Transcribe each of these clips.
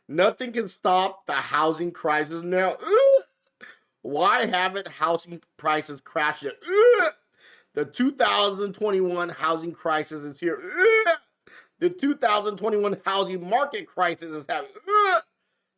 Nothing can stop the housing crisis now. Why haven't housing prices crashed yet? The 2021 housing crisis is here. The 2021 housing market crisis is happening.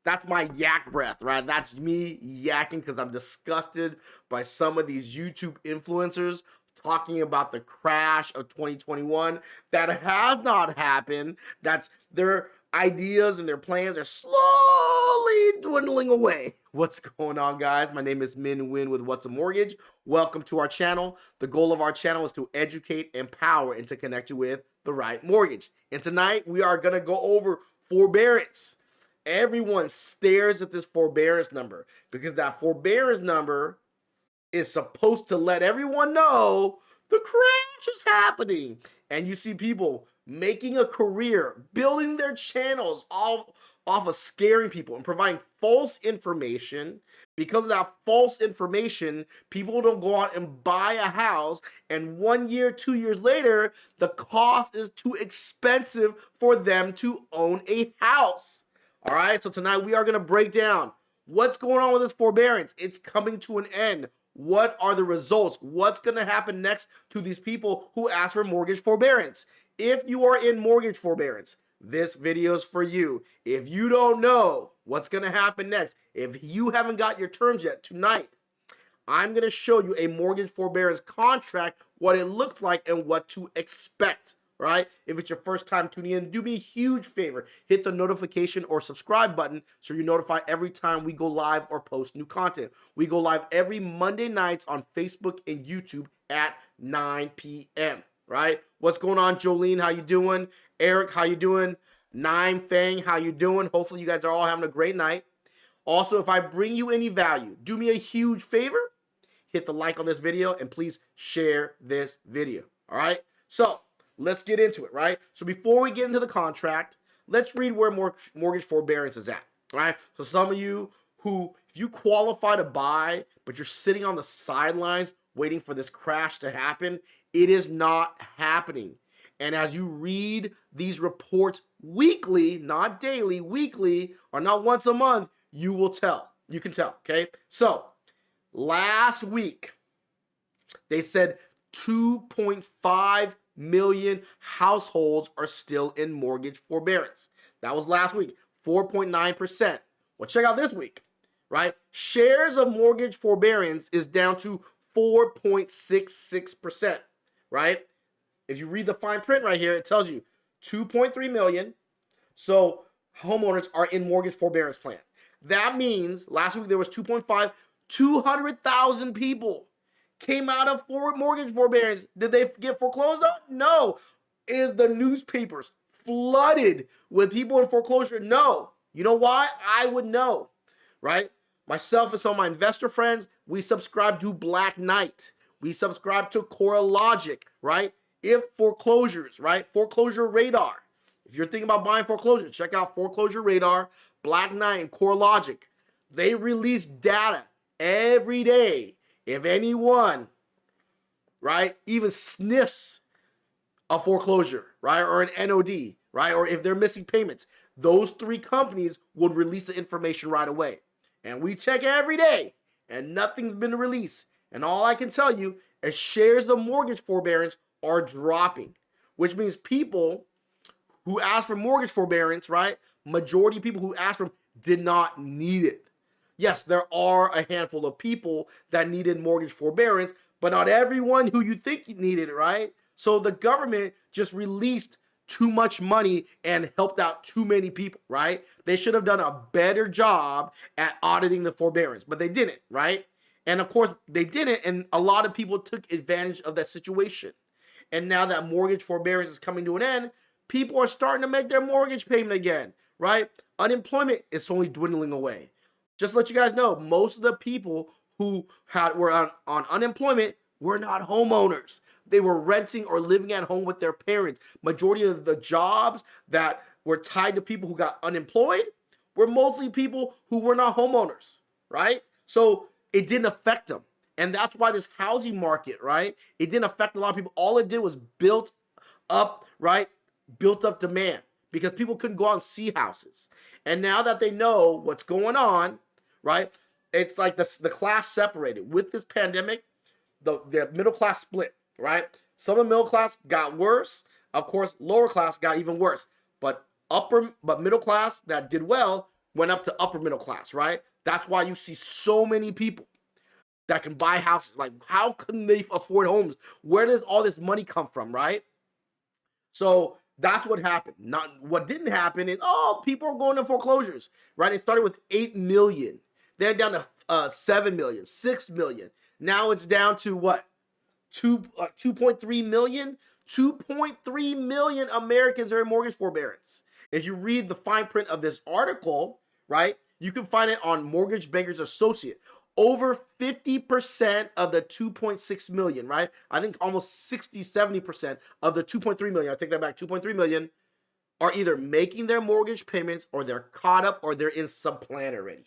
That's my yak breath, right? That's me yakking because I'm disgusted by some of these YouTube influencers talking about the crash of 2021 that has not happened. That's their ideas and their plans are slowly dwindling away. What's going on, guys? My name is Min Win with What's a Mortgage. Welcome to our channel. The goal of our channel is to educate, empower, and to connect you with the right mortgage. And tonight we are going to go over forbearance. Everyone stares at this forbearance number because that forbearance number is supposed to let everyone know the crash is happening. And you see people making a career, building their channels all off of scaring people and providing false information. Because of that false information, people don't go out and buy a house, and 1 year, 2 years later, the cost is too expensive for them to own a house. All right, so tonight we are going to break down what's going on with this forbearance. It's coming to an end. What are the results? What's going to happen next to these people who ask for mortgage forbearance? If you are in mortgage forbearance, this video is for you. If you don't know what's going to happen next, if you haven't got your terms yet, tonight, I'm going to show you a mortgage forbearance contract, what it looks like, and what to expect. Right? If it's your first time tuning in, do me a huge favor. Hit the notification or subscribe button so you're notified every time we go live or post new content. We go live every Monday nights on Facebook and YouTube at 9 p.m. Right? What's going on, Jolene? How you doing? Eric, how you doing? Nine Fang, how you doing? Hopefully you guys are all having a great night. Also, if I bring you any value, do me a huge favor. Hit the like on this video and please share this video. All right? So, let's get into it, right? So before we get into the contract, let's read where mortgage forbearance is at, right? So some of you who, if you qualify to buy, but you're sitting on the sidelines waiting for this crash to happen, it is not happening. And as you read these reports weekly, not daily, weekly, or not once a month, you will tell. You can tell, okay? So last week, they said 2.5 million households are still in mortgage forbearance. That was last week, 4.9%. Well, check out this week, right? Shares of mortgage forbearance is down to 4.66%, right? If you read the fine print right here, it tells you 2.3 million. So homeowners are in mortgage forbearance plan. That means last week there was 200,000 people came out of mortgage forbearance. Did they get foreclosed on? No. Is the newspapers flooded with people in foreclosure? No. You know why? I would know, right? Myself and some of my investor friends, we subscribe to Black Knight. We subscribe to CoreLogic, right? If foreclosures, right? Foreclosure Radar. If you're thinking about buying foreclosure, check out Foreclosure Radar, Black Knight, and CoreLogic. They release data every day. If anyone, right, even sniffs a foreclosure, right, or an NOD, right, or if they're missing payments, those three companies would release the information right away. And we check every day, and nothing's been released. And all I can tell you is shares of mortgage forbearance are dropping, which means people who ask for mortgage forbearance, right, majority of people who ask for them did not need it. Yes, there are a handful of people that needed mortgage forbearance, but not everyone who you think needed it, right? So the government just released too much money and helped out too many people, right? They should have done a better job at auditing the forbearance, but they didn't, right? And of course, they didn't, and a lot of people took advantage of that situation. And now that mortgage forbearance is coming to an end, people are starting to make their mortgage payment again, right? Unemployment is slowly dwindling away. Just to let you guys know, most of the people who were on unemployment were not homeowners. They were renting or living at home with their parents. Majority of the jobs that were tied to people who got unemployed were mostly people who were not homeowners, right? So it didn't affect them. And that's why this housing market, right? It didn't affect a lot of people. All it did was built up, right? Built up demand. because people couldn't go out and see houses. And now that they know what's going on, right? It's like the class separated. With this pandemic, the middle class split, right? Some of the middle class got worse. Of course, lower class got even worse. But middle class that did well went up to upper middle class, right? That's why you see so many people that can buy houses. Like, how can they afford homes? Where does all this money come from, right? So that's what happened. Not what didn't happen is, oh, people are going to foreclosures, right? It started with 8 million, then down to 7 million, 6 million. Now it's down to what? 2.3 million. 2.3 million Americans are in mortgage forbearance. If you read the fine print of this article, right, you can find it on Mortgage Bankers Associate. Over 50% of the 2.6 million, right? I think almost 60-70% of the 2.3 million, I take that back, 2.3 million, are either making their mortgage payments or they're caught up or they're in subplan already.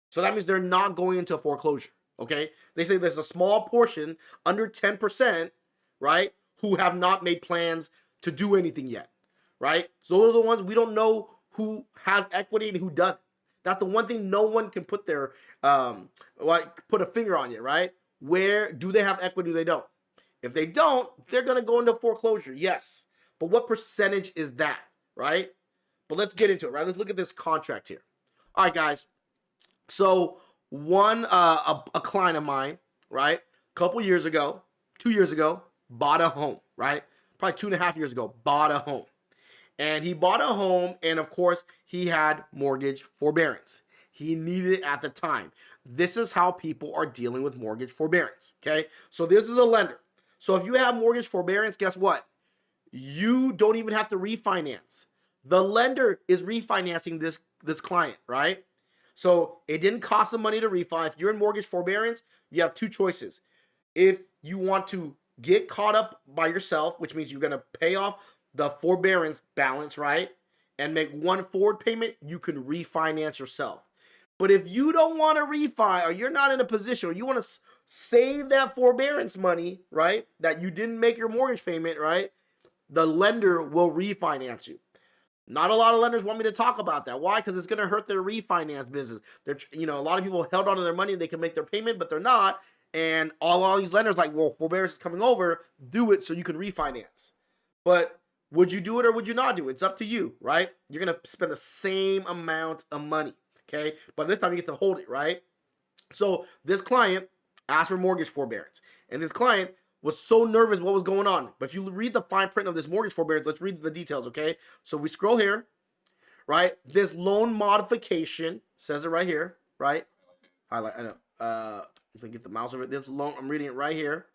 So that means they're not going into foreclosure, okay? They say there's a small portion, under 10%, right, who have not made plans to do anything yet, right? So those are the ones we don't know who has equity and who doesn't. That's the one thing no one can put their put a finger on yet, right? Where do they have equity? They don't. If they don't, they're gonna go into foreclosure. Yes, but what percentage is that, right? But let's get into it, right? Let's look at this contract here. All right, guys. So a client of mine, right, a couple years ago, 2 years ago, bought a home, right? Probably 2.5 years ago, bought a home. And he bought a home, and of course, he had mortgage forbearance. He needed it at the time. This is how people are dealing with mortgage forbearance, okay? So this is a lender. So if you have mortgage forbearance, guess what? You don't even have to refinance. The lender is refinancing this client, right? So it didn't cost them money to refi. If you're in mortgage forbearance, you have two choices. If you want to get caught up by yourself, which means you're going to pay off the forbearance balance, right, and make one forward payment, you can refinance yourself. But if you don't want to refi, or you're not in a position, or you want to save that forbearance money, right, that you didn't make your mortgage payment, right, the lender will refinance you. Not a lot of lenders want me to talk about that. Why? Because it's going to hurt their refinance business. They're, a lot of people held on to their money and they can make their payment, but they're not. And all these lenders like, well, forbearance is coming over, do it so you can refinance. But would you do it or would you not do it? It's up to you, right? You're going to spend the same amount of money, okay? But this time you get to hold it, right? So this client asked for mortgage forbearance. And this client was so nervous what was going on. But if you read the fine print of this mortgage forbearance, let's read the details, okay? So we scroll here, right? This loan modification, says it right here, right? Highlight, I know. If I get the mouse over it, this loan, I'm reading it right here.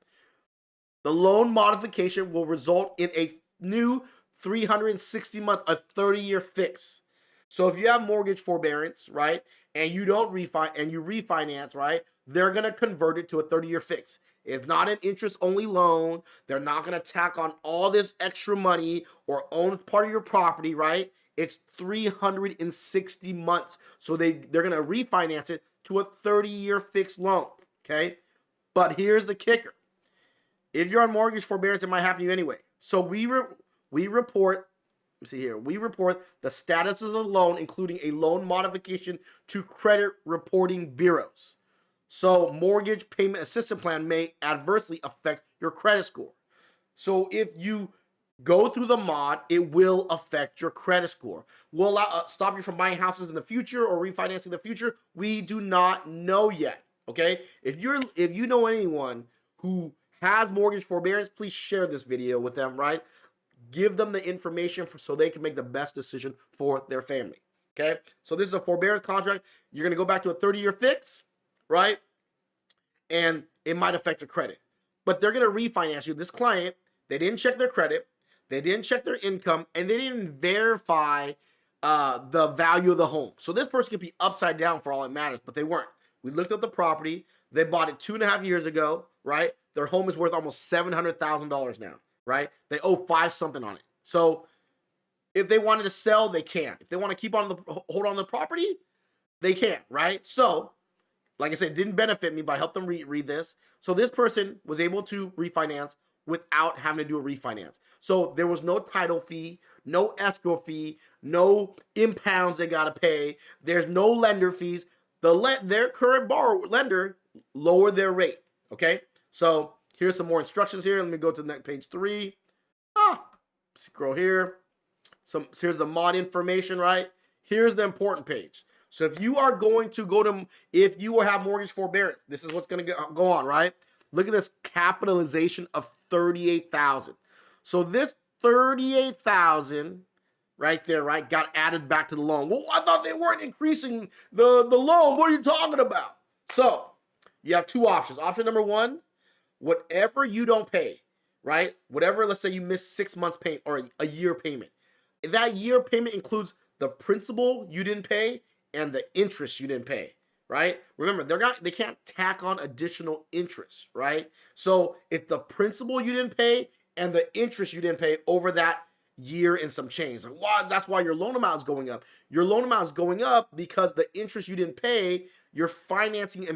The loan modification will result in a new 360-month, a 30-year fix. So if you have mortgage forbearance, right, and you don't refinance, right, they're going to convert it to a 30-year fix. It's not an interest-only loan. They're not going to tack on all this extra money or own part of your property, right? It's 360 months. So they're going to refinance it to a 30-year fixed loan, okay? But here's the kicker. If you're on mortgage forbearance, it might happen to you anyway. So we report, see here, we report the status of the loan, including a loan modification to credit reporting bureaus. So mortgage payment assistance plan may adversely affect your credit score. So if you go through the mod, it will affect your credit score. Will stop you from buying houses in the future or refinancing in the future? We do not know yet, okay? If you know anyone who has mortgage forbearance, please share this video with them, right? Give them the information so they can make the best decision for their family, okay? So this is a forbearance contract. You're going to go back to a 30-year fix, right? And it might affect your credit. But they're going to refinance you. This client, they didn't check their credit, they didn't check their income, and they didn't verify the value of the home. So this person could be upside down for all it matters, but they weren't. We looked at the property. They bought it 2.5 years ago, right? Their home is worth almost $700,000 now, right? They owe 5 something on it. So if they wanted to sell, they can. If they want to hold on to the property, they can, right? So, like I said, it didn't benefit me, but I helped them read this. So this person was able to refinance without having to do a refinance. So there was no title fee, no escrow fee, no impounds they got to pay. There's no lender fees. Their current lender lowered their rate. Okay, so here's some more instructions here. Let me go to the next page 3. Scroll here. Here's the mod information, right? Here's the important page. So if you are going to if you have mortgage forbearance, this is what's going to go on, right? Look at this capitalization of $38,000. So this $38,000 right there, right, got added back to the loan. Well, I thought they weren't increasing the loan. What are you talking about? So you have two options. Option number one, whatever you don't pay, right? Whatever, let's say you miss 6 months payment or a year payment. That year payment includes the principal you didn't pay and the interest you didn't pay, right? Remember, they can't tack on additional interest, right? So it's the principal you didn't pay and the interest you didn't pay over that year and some change. Like, wow, that's why your loan amount is going up. Your loan amount is going up because the interest you didn't pay, you're financing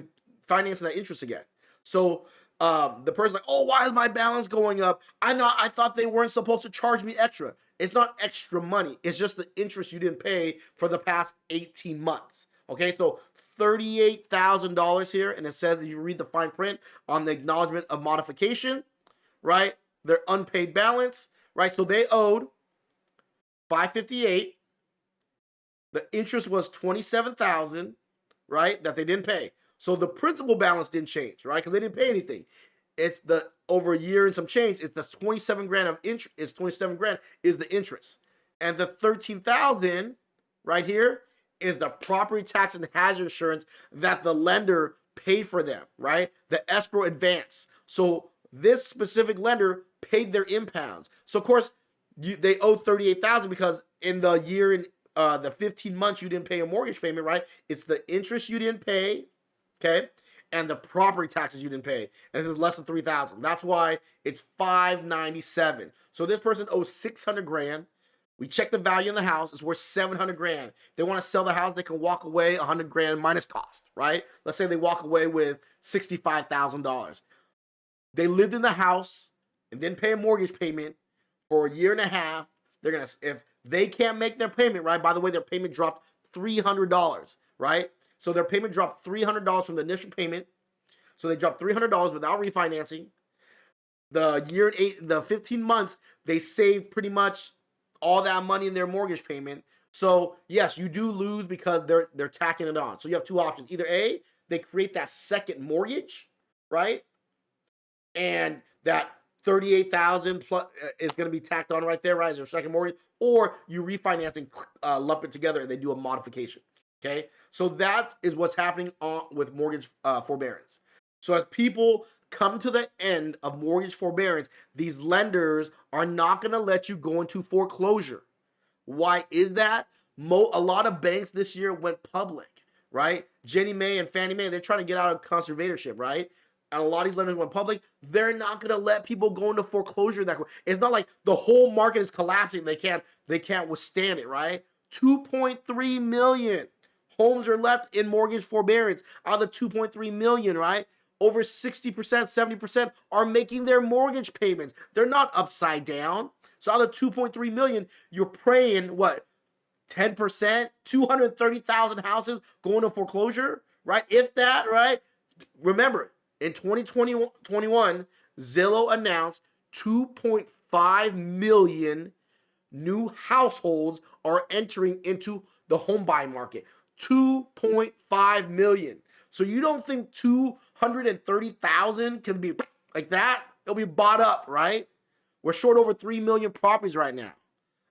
that interest again. So the person's like, oh, why is my balance going up? I thought they weren't supposed to charge me extra. It's not extra money. It's just the interest you didn't pay for the past 18 months. Okay, so $38,000 here, and it says, if you read the fine print on the acknowledgement of modification, right, their unpaid balance, right, so they owed $558. The interest was $27,000, right, that they didn't pay. So the principal balance didn't change, right, because they didn't pay anything. It's the over a year and some change. It's the 27 grand of interest. It's 27 grand is the interest, and the 13,000 right here is the property tax and hazard insurance that the lender paid for them, right? The escrow advance. So this specific lender paid their impounds. So of course they owe 38,000 because in the year and the 15 months you didn't pay a mortgage payment, right? It's the interest you didn't pay, okay, and the property taxes you didn't pay, and it's less than 3,000. That's why it's 597. So this person owes 600 grand. We check the value in the house; it's worth 700 grand. They want to sell the house; they can walk away 100 grand minus cost, right? Let's say they walk away with $65,000. They lived in the house and didn't pay a mortgage payment for a year and a half. They're gonna, if they can't make their payment, right? By the way, their payment dropped $300, right? So their payment dropped $300 from the initial payment. So they dropped $300 without refinancing. The 15 months, they saved pretty much all that money in their mortgage payment. So yes, you do lose because they're tacking it on. So you have two options. Either A, they create that second mortgage, right? And that 38,000 plus is going to be tacked on right there, right, as your second mortgage, or you refinance and lump it together and they do a modification. Okay, so that is what's happening with mortgage forbearance. So as people come to the end of mortgage forbearance, these lenders are not going to let you go into foreclosure. Why is that? A lot of banks this year went public, right? Ginnie Mae and Fannie Mae, they're trying to get out of conservatorship, right? And a lot of these lenders went public. They're not going to let people go into foreclosure that quick. It's not like the whole market is collapsing. They can't withstand it, right? 2.3 million homes are left in mortgage forbearance out of the 2.3 million, right? Over 60%, 70% are making their mortgage payments. They're not upside down. So out of the 2.3 million, you're praying, what, 10%, 230,000 houses going to foreclosure, right? If that, right? Remember, in 2021, Zillow announced 2.5 million new households are entering into the home buying market. 2.5 million. So you don't think 230,000 can be like that? It'll be bought up, right? We're short over 3 million properties right now.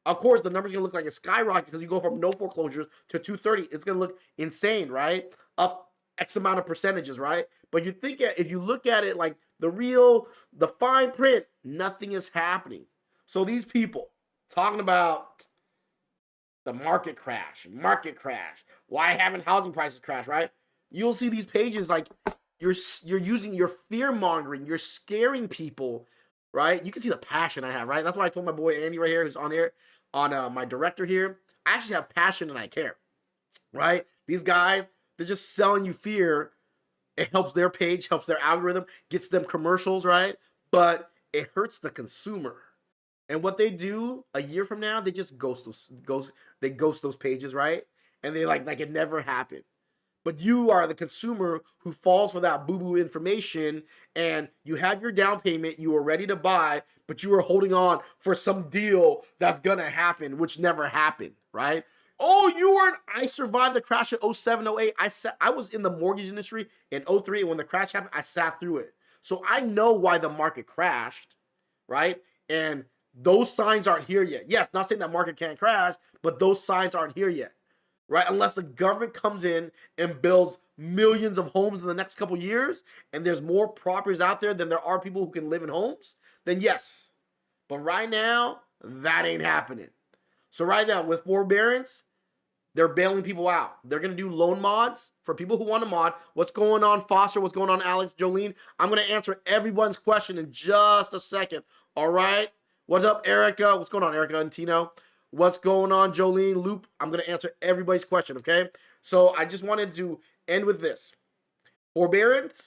Of course, the number's gonna look like a skyrocket because you go from no foreclosures to 230. It's gonna look insane, right? Up X amount of percentages, right? But if you look at it like the fine print, nothing is happening. So these people talking about the market crash. Why haven't housing prices crashed, right? You'll see these pages like you're using your fear mongering, you're scaring people, right? You can see the passion I have, right? That's why I told my boy Andy right here, who's on here, on my director here. I actually have passion and I care, right? These guys, they're just selling you fear. It helps their page, helps their algorithm, gets them commercials, right? But it hurts the consumer. And what they do a year from now, they just ghost those pages, right? And they like it never happened. But you are the consumer who falls for that boo-boo information, and you had your down payment, you were ready to buy, but you were holding on for some deal that's gonna happen, which never happened, right? Oh, I survived the crash of 07, 08. I was in the mortgage industry in 03, and when the crash happened, I sat through it. So I know why the market crashed, right? And those signs aren't here yet. Yes, not saying that market can't crash, but those signs aren't here yet, right? Unless the government comes in and builds millions of homes in the next couple years, and there's more properties out there than there are people who can live in homes, then yes. But right now, that ain't happening. So right now, with forbearance, they're bailing people out. They're going to do loan mods for people who want to mod. What's going on, Foster? What's going on, Alex, Jolene? I'm going to answer everyone's question in just a second. All right? What's up, Erica? What's going on, Erica and Tino? What's going on, Jolene, Loop? I'm going to answer everybody's question, okay? So I just wanted to end with this. Forbearance,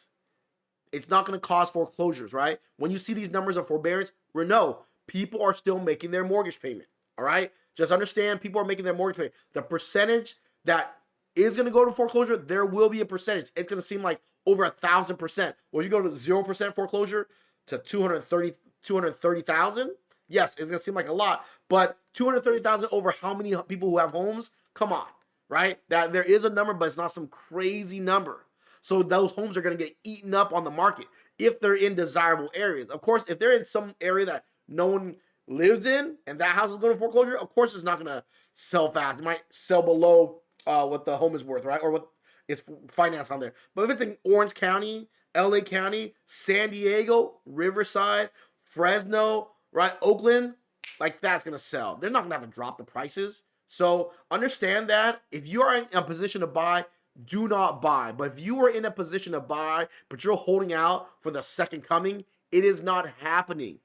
it's not going to cause foreclosures, right? When you see these numbers of forbearance, no, people are still making their mortgage payment, all right? Just understand people are making their mortgage payment. The percentage that is going to go to foreclosure, there will be a percentage. It's going to seem like over 1,000%. Well, if you go to 0% foreclosure to 230,000, yes, it's going to seem like a lot, but 230,000 over how many people who have homes? Come on, right? That there is a number, but it's not some crazy number. So those homes are going to get eaten up on the market if they're in desirable areas. Of course, if they're in some area that no one lives in and that house is going to foreclosure, of course it's not going to sell fast. It might sell below what the home is worth, right? Or what is financed on there. But if it's in Orange County, LA County, San Diego, Riverside, Fresno, right, Oakland, like that's going to sell. They're not going to have to drop the prices. So understand that if you are in a position to buy, do not buy. But if you are in a position to buy, but you're holding out for the second coming, it is not happening.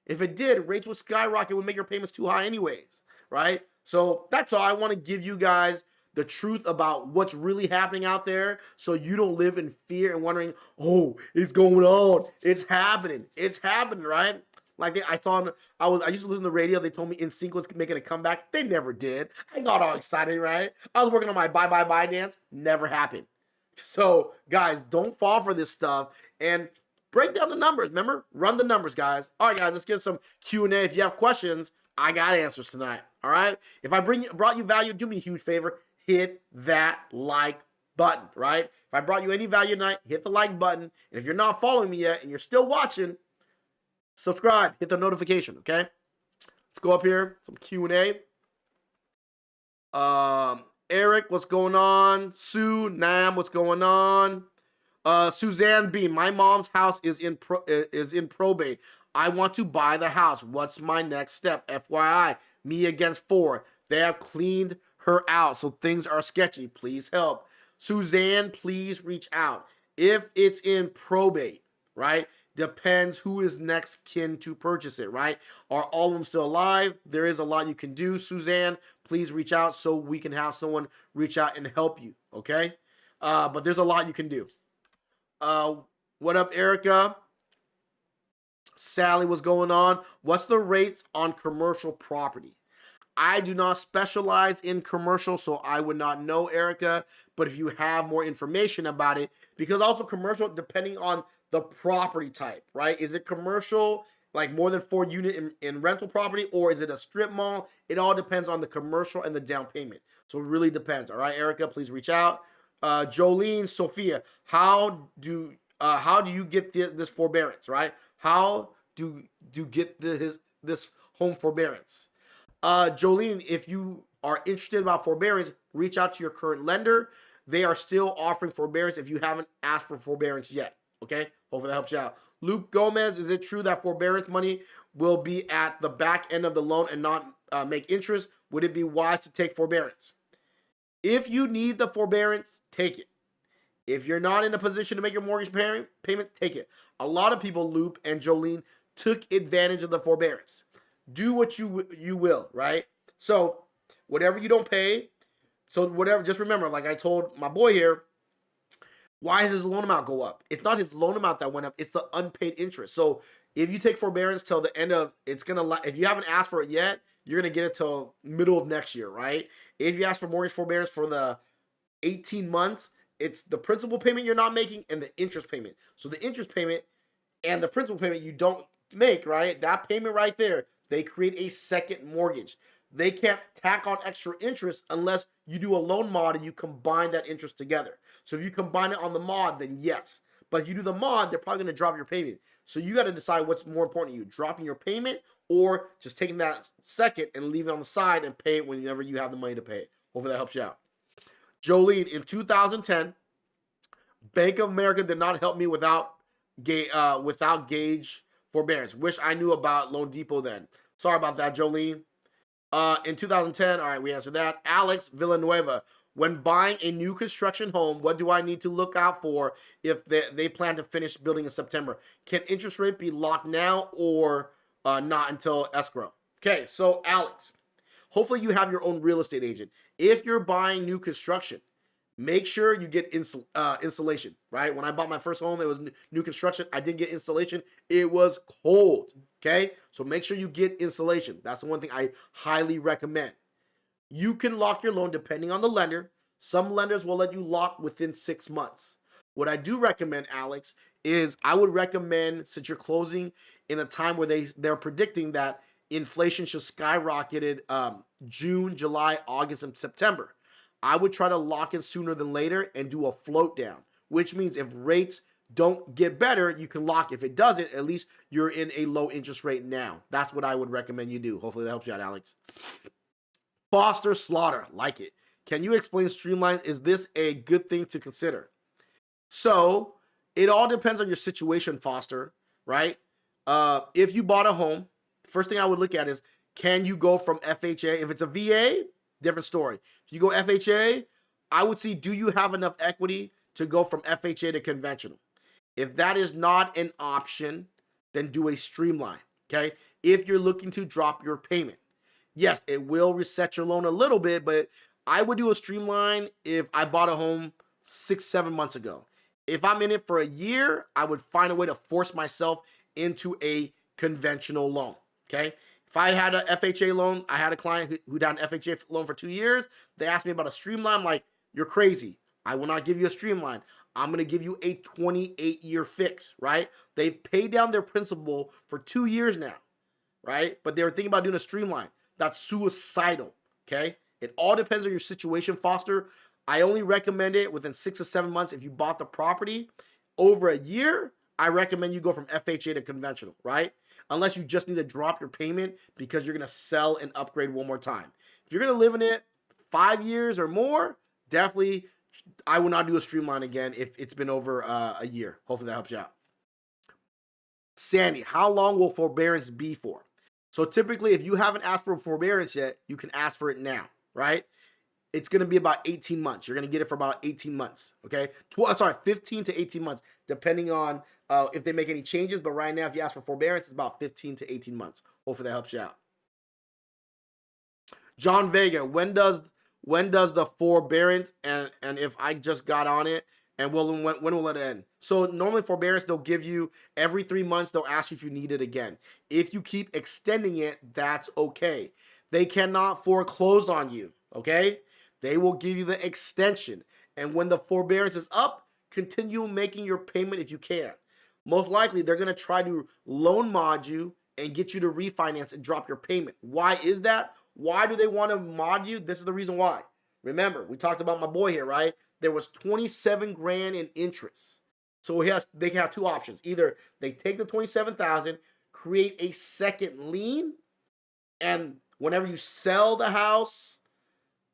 If it did, rates would skyrocket, would make your payments too high anyways, right? So that's all. I want to give you guys the truth about what's really happening out there so you don't live in fear and wondering, oh, it's going on. It's happening. It's happening, right? Like I used to listen to the radio. They told me NSYNC was making a comeback. They never did. I got all excited, right? I was working on my bye dance. Never happened. So guys, don't fall for this stuff and break down the numbers. Remember, run the numbers, guys. All right, guys, let's get some Q&A. If you have questions, I got answers tonight. All right. If I brought you value, do me a huge favor. Hit that like button, right? If I brought you any value tonight, hit the like button. And if you're not following me yet and you're still watching, subscribe, hit the notification, okay? Let's go up here, some Q&A. Eric, what's going on? Sue, Nam, what's going on? Suzanne B, my mom's house is in probate. I want to buy the house. What's my next step? FYI, me against 4. They have cleaned her out, so things are sketchy. Please help. Suzanne, please reach out. If it's in probate, right? Depends who is next kin to purchase it, right? Are all of them still alive? There is a lot you can do, Suzanne. Please reach out so we can have someone reach out and help you, okay? But there's a lot you can do. What up, Erica? Sally, what's going on? What's the rates on commercial property? I do not specialize in commercial, so I would not know, Erica. But if you have more information about it, because also commercial, depending on the property type, right? Is it commercial, like more than 4 unit in rental property, or is it a strip mall? It all depends on the commercial and the down payment. So it really depends. All right, Erica, please reach out. Jolene, Sophia, how do you get this forbearance, right? How do you get this home forbearance? Jolene, if you are interested about forbearance, reach out to your current lender. They are still offering forbearance if you haven't asked for forbearance yet. Okay, hopefully that helps you out. Luke Gomez, is it true that forbearance money will be at the back end of the loan and not make interest? Would it be wise to take forbearance? If you need the forbearance, take it. If you're not in a position to make your mortgage payment, take it. A lot of people, Loop and Jolene, took advantage of the forbearance. Do what you will, right? So whatever you don't pay, so whatever, just remember, like I told my boy here, why does his loan amount go up? It's not his loan amount that went up, it's the unpaid interest. So If you take forbearance till the end of, it's gonna, if you haven't asked for it yet, you're gonna get it till middle of next year, right? If you ask for mortgage forbearance for the 18 months, it's the principal payment you're not making and the interest payment. So the interest payment and the principal payment you don't make, right? That payment right there, they create a second mortgage. They can't tack on extra interest unless you do a loan mod and you combine that interest together. So if you combine it on the mod, then yes. But if you do the mod, they're probably going to drop your payment. So you got to decide what's more important to you, dropping your payment or just taking that second and leave it on the side and pay it whenever you have the money to pay it. Hopefully that helps you out. Jolene, in 2010, Bank of America did not help me without gauge forbearance. Wish I knew about Loan Depot then. Sorry about that, Jolene. In 2010, all right, we answered that. Alex Villanueva, when buying a new construction home, what do I need to look out for if they plan to finish building in September? Can interest rate be locked now or not until escrow? Okay, so Alex, hopefully you have your own real estate agent. If you're buying new construction, make sure you get insulation, right? When I bought my first home, it was new construction. I did get insulation. It was cold, okay? So make sure you get insulation. That's the one thing I highly recommend. You can lock your loan depending on the lender. Some lenders will let you lock within 6 months. What I do recommend, Alex, is I would recommend, since you're closing in a time where they're predicting that inflation should skyrocket June, July, August, and September, I would try to lock in sooner than later and do a float down, which means if rates don't get better, you can lock. If it doesn't, at least you're in a low interest rate now. That's what I would recommend you do. Hopefully that helps you out, Alex. Foster Slaughter, like it. Can you explain streamline? Is this a good thing to consider? So it all depends on your situation, Foster, right? If you bought a home, first thing I would look at is, can you go from FHA? If it's a VA, different story. If you go FHA, I would see, do you have enough equity to go from FHA to conventional? If that is not an option, then do a streamline, okay? If you're looking to drop your payment. Yes, it will reset your loan a little bit, but I would do a streamline if I bought a home 6-7 months ago. If I'm in it for a year, I would find a way to force myself into a conventional loan, okay? If I had a FHA loan, I had a client who had an FHA loan for 2 years. They asked me about a streamline. I'm like, you're crazy. I will not give you a streamline. I'm going to give you a 28-year fix, right? They've paid down their principal for 2 years now, right? But they were thinking about doing a streamline. That's suicidal, okay? It all depends on your situation, Foster. I only recommend it within 6 or 7 months if you bought the property. Over a year, I recommend you go from FHA to conventional, right? Unless you just need to drop your payment because you're going to sell and upgrade one more time. If you're going to live in it 5 years or more, definitely I will not do a streamline again if it's been over a year. Hopefully that helps you out. Sandy, how long will forbearance be for? So typically, if you haven't asked for forbearance yet, you can ask for it now, right? It's going to be about 18 months. You're going to get it for about 18 months, okay? 15 to 18 months, depending on if they make any changes. But right now, if you ask for forbearance, it's about 15 to 18 months. Hopefully that helps you out. John Vega, when does the forbearance and if I just got on it, and when will it end? So normally forbearance, they'll give you every 3 months, they'll ask you if you need it again. If you keep extending it, that's okay. They cannot foreclose on you, okay? They will give you the extension. And when the forbearance is up, continue making your payment if you can. Most likely, they're going to try to loan mod you and get you to refinance and drop your payment. Why is that? Why do they want to mod you? This is the reason why. Remember, we talked about my boy here, right? There was 27 grand in interest. So they can have two options. Either they take the 27,000, create a second lien, and whenever you sell the house,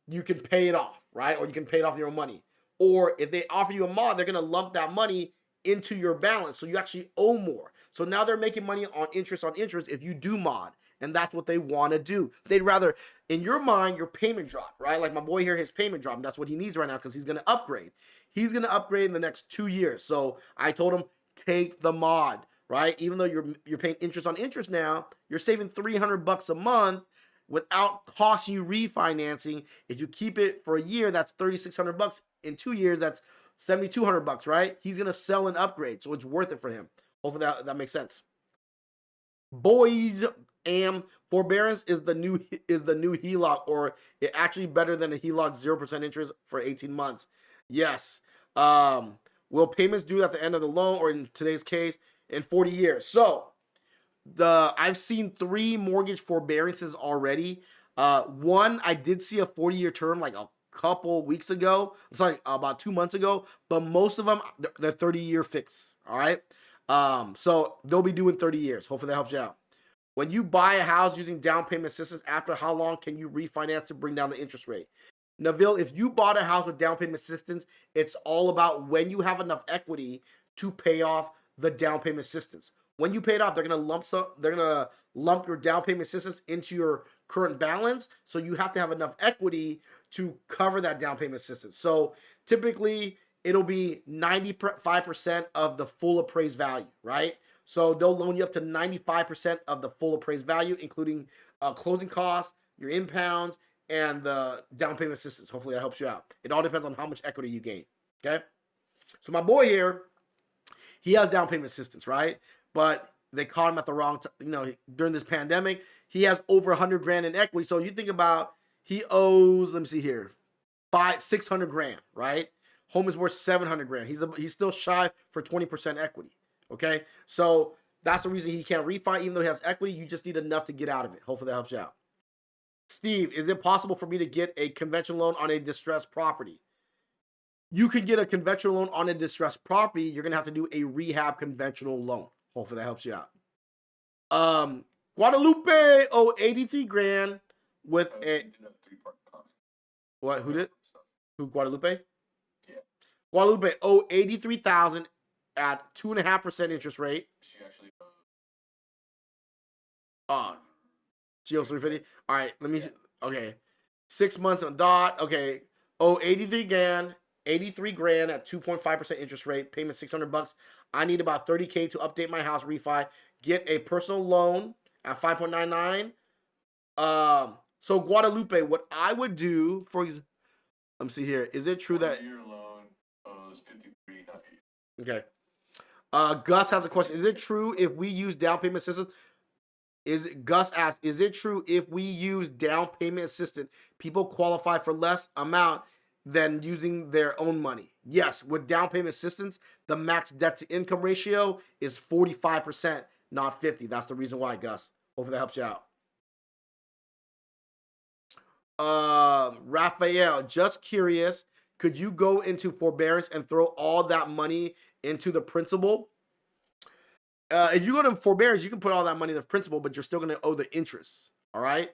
you can pay it off, right? Or you can pay it off your own money. Or if they offer you a mod, they're going to lump that money into your balance. So you actually owe more. So now they're making money on interest if you do mod. And that's what they want to do. They'd rather, in your mind, your payment drop, right? Like my boy here, his payment drop. And that's what he needs right now because he's going to upgrade. He's going to upgrade in the next 2 years. So I told him, take the mod, right? Even though you're paying interest now, you're saving $300 a month without costing you refinancing. If you keep it for a year, that's $3,600. In 2 years, that's $7,200, right? He's going to sell and upgrade. So it's worth it for him. Hopefully that makes sense. Boys, forbearance is the new HELOC, or it actually better than a HELOC 0% interest for 18 months. Yes. Will payments due at the end of the loan, or in today's case, in 40 years? So I've seen 3 mortgage forbearances already. One, I did see a 40-year term like a couple weeks ago. I'm sorry, about 2 months ago. But most of them, they're 30-year fix. All right. So they'll be doing 30 years. Hopefully that helps you out. When you buy a house using down payment assistance, after how long can you refinance to bring down the interest rate? Neville, if you bought a house with down payment assistance, it's all about when you have enough equity to pay off the down payment assistance. When you pay it off, they're gonna lump your down payment assistance into your current balance. So you have to have enough equity to cover that down payment assistance. So typically it'll be 95% of the full appraised value, right? So they'll loan you up to 95% of the full appraised value, including closing costs, your impounds, and the down payment assistance. Hopefully that helps you out. It all depends on how much equity you gain. Okay. So my boy here, he has down payment assistance, right? But they caught him at the wrong time. During this pandemic, he has over 100 grand in equity. So you think about, he owes, let me see here, 600 grand, right? Home is worth 700 grand. He's still shy for 20% equity. Okay. So that's the reason he can't refi, even though he has equity. You just need enough to get out of it. Hopefully that helps you out. Steve, is it possible for me to get a conventional loan on a distressed property? You can get a conventional loan on a distressed property. You're going to have to do a rehab conventional loan. Hopefully that helps you out. Guadalupe, 83 grand with a... What? Who did? Who, Guadalupe? Yeah. Guadalupe, 83,000 at 2.5% interest rate. She actually... She owes 350. All right, let me see. Okay. 6 months on dot. Okay. 83 grand at 2.5% interest rate. Payment $600. I need about 30K to update my house, refi, get a personal loan at 5.99. So Guadalupe, what I would do for example, let me see here. Is it true that your loan owes 53? Okay. Gus has a question. Is it true if we use down payment assistance? Gus asked, is it true if we use down payment assistance, people qualify for less amount than using their own money? Yes, with down payment assistance, the max debt to income ratio is 45%, not 50. That's the reason why, Gus. Hopefully that helps you out. Raphael, just curious, could you go into forbearance and throw all that money into the principal? If you go to forbearance, you can put all that money in the principal, but you're still going to owe the interest. All right.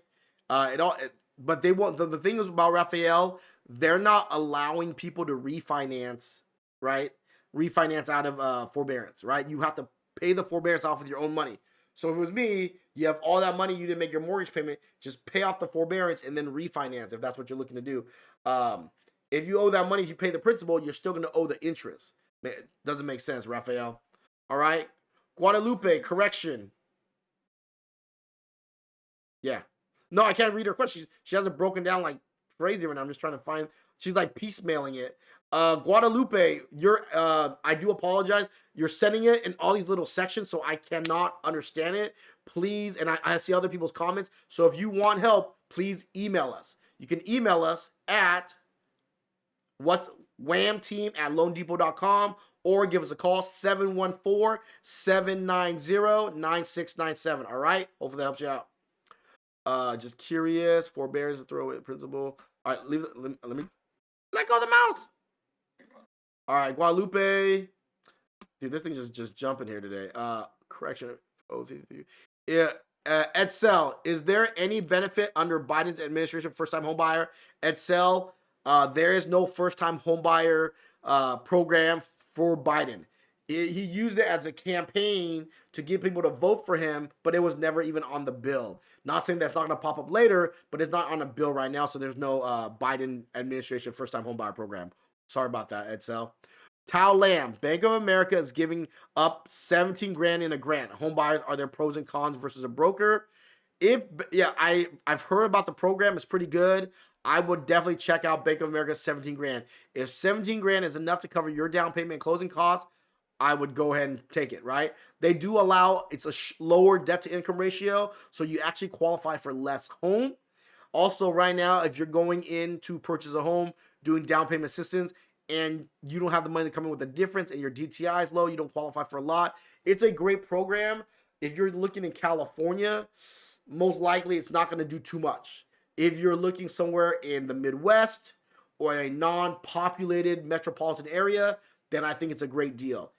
But they won't. The thing is about Raphael, they're not allowing people to refinance, right? Refinance out of forbearance, right? You have to pay the forbearance off with your own money. So if it was me, you have all that money, you didn't make your mortgage payment, just pay off the forbearance and then refinance if that's what you're looking to do. If you owe that money, if you pay the principal, you're still going to owe the interest. It doesn't make sense, Raphael. All right. Guadalupe, correction. Yeah. No, I can't read her question. She has it broken down like crazy right now. I'm just trying to find. She's like piecemealing it. Guadalupe, I do apologize. You're sending it in all these little sections, so I cannot understand it. Please, and I see other people's comments. So if you want help, please email us. You can email us at whamteam@loandepot.com or give us a call, 714-790-9697. All right? Hopefully that helps you out. Just curious, forbearance to throw away principal. All right, let me let go of the mouse. All right, Guadalupe. Dude, this thing just jumping here today. Correction. Yeah. Edsel, is there any benefit under Biden's administration first-time home buyer? Edsel, there is no first-time home buyer program for Biden. He used it as a campaign to get people to vote for him, but it was never even on the bill. Not saying that's not going to pop up later, but it's not on the bill right now, so there's no Biden administration first-time home buyer program. Sorry about that, Edsel. Tao Lamb, Bank of America is giving up 17 grand in a grant. Home buyers, are there pros and cons versus a broker? I've heard about the program. It's pretty good. I would definitely check out Bank of America's 17 grand. If 17 grand is enough to cover your down payment and closing costs, I would go ahead and take it, right? They do allow, it's a lower debt to income ratio, so you actually qualify for less home. Also, right now, if you're going in to purchase a home, doing down payment assistance, and you don't have the money to come in with a difference and your DTI is low, you don't qualify for a lot, it's a great program. If you're looking in California, most likely it's not going to do too much. If you're looking somewhere in the Midwest or a non-populated metropolitan area, then I think it's a great deal.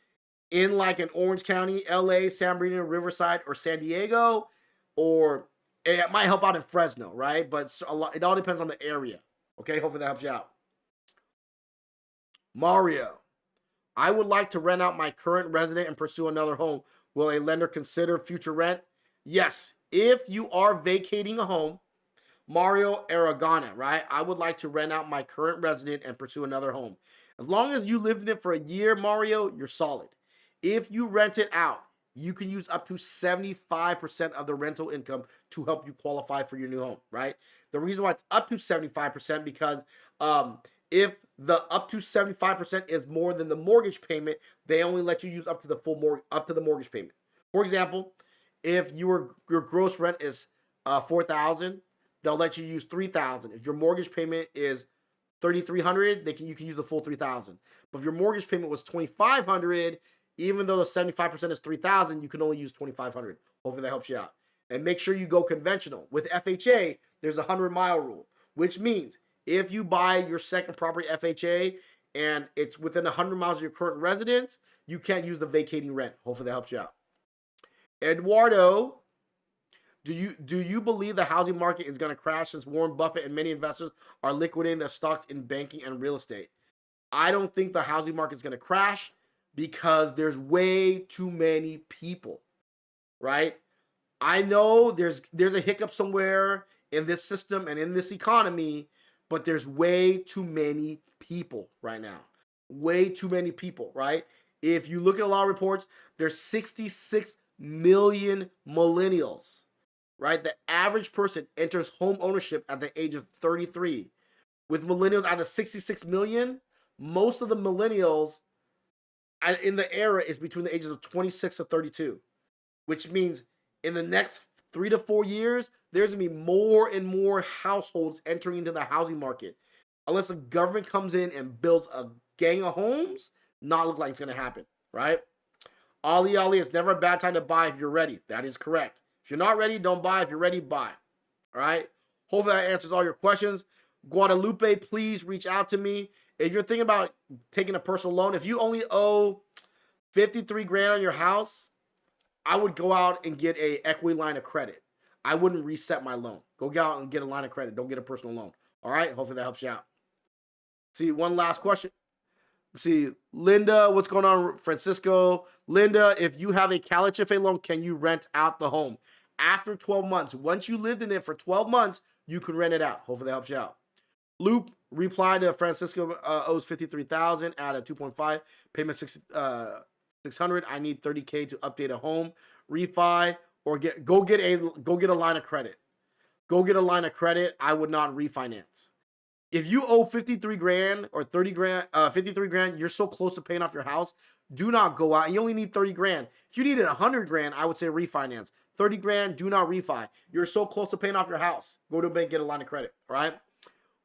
In like in Orange County, LA, San Bernardino, Riverside, or San Diego, or it might help out in Fresno, right? But it all depends on the area. Okay, hopefully that helps you out. Mario, I would like to rent out my current resident and pursue another home. Will a lender consider future rent? Yes, if you are vacating a home, Mario Aragona, right? I would like to rent out my current resident and pursue another home. As long as you lived in it for a year, Mario, you're solid. If you rent it out, you can use up to 75% of the rental income to help you qualify for your new home, right? The reason why it's up to 75% because if the up to 75% is more than the mortgage payment, they only let you use up to the the mortgage payment. For example, if your gross rent is $4,000, they'll let you use $3,000. If your mortgage payment is $3,300, you can use the full $3,000. But if your mortgage payment was $2,500, even though the 75% is $3,000, you can only use $2,500. Hopefully that helps you out. And make sure you go conventional. With FHA, there's a 100-mile rule, which means if you buy your second property FHA and it's within 100 miles of your current residence, you can't use the vacating rent. Hopefully that helps you out. Eduardo, do you believe the housing market is going to crash since Warren Buffett and many investors are liquidating their stocks in banking and real estate? I don't think the housing market is going to crash because there's way too many people, right? I know there's a hiccup somewhere in this system and in this economy, but there's way too many people right now. Way too many people, right? If you look at a lot of reports, there's 66 million millennials, right? The average person enters home ownership at the age of 33. With millennials out of 66 million, most of the millennials in the era is between the ages of 26 to 32, which means in the next 3 to 4 years, there's going to be more and more households entering into the housing market. Unless the government comes in and builds a gang of homes, not look like it's going to happen, right? Ali, it's never a bad time to buy if you're ready. That is correct. If you're not ready, don't buy. If you're ready, buy. All right? Hopefully that answers all your questions. Guadalupe, please reach out to me. If you're thinking about taking a personal loan, if you only owe 53 grand on your house, I would go out and get a equity line of credit. I wouldn't reset my loan. Go out and get a line of credit. Don't get a personal loan. All right? Hopefully that helps you out. See, one last question. See, Linda, what's going on, Francisco? Linda, if you have a CalHFA loan, can you rent out the home? After 12 months, once you lived in it for 12 months, you can rent it out. Hopefully that helps you out. Loop replied to Francisco owes $53,000 at a 2.5 payment 600. I need $30K to update a home, refi, or go get a line of credit. Go get a line of credit. I would not refinance. If you owe 53 grand or 30 grand, 53 grand, you're so close to paying off your house. Do not go out. You only need 30 grand. If you needed 100 grand, I would say refinance. 30 grand, do not refi. You're so close to paying off your house. Go to a bank, get a line of credit. All right.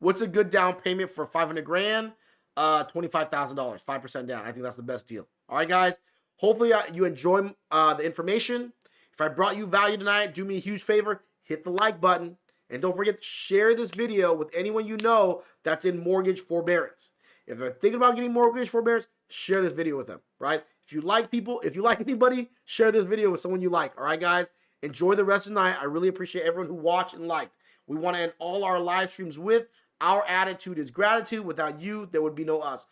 What's a good down payment for 500 grand? $25,000, 5% down. I think that's the best deal. All right, guys. Hopefully you enjoy the information. If I brought you value tonight, do me a huge favor. Hit the like button. And don't forget to share this video with anyone you know that's in mortgage forbearance. If they're thinking about getting mortgage forbearance, share this video with them, right? If you like anybody, share this video with someone you like. All right, guys? Enjoy the rest of the night. I really appreciate everyone who watched and liked. We want to end all our live streams with our attitude is gratitude. Without you, there would be no us.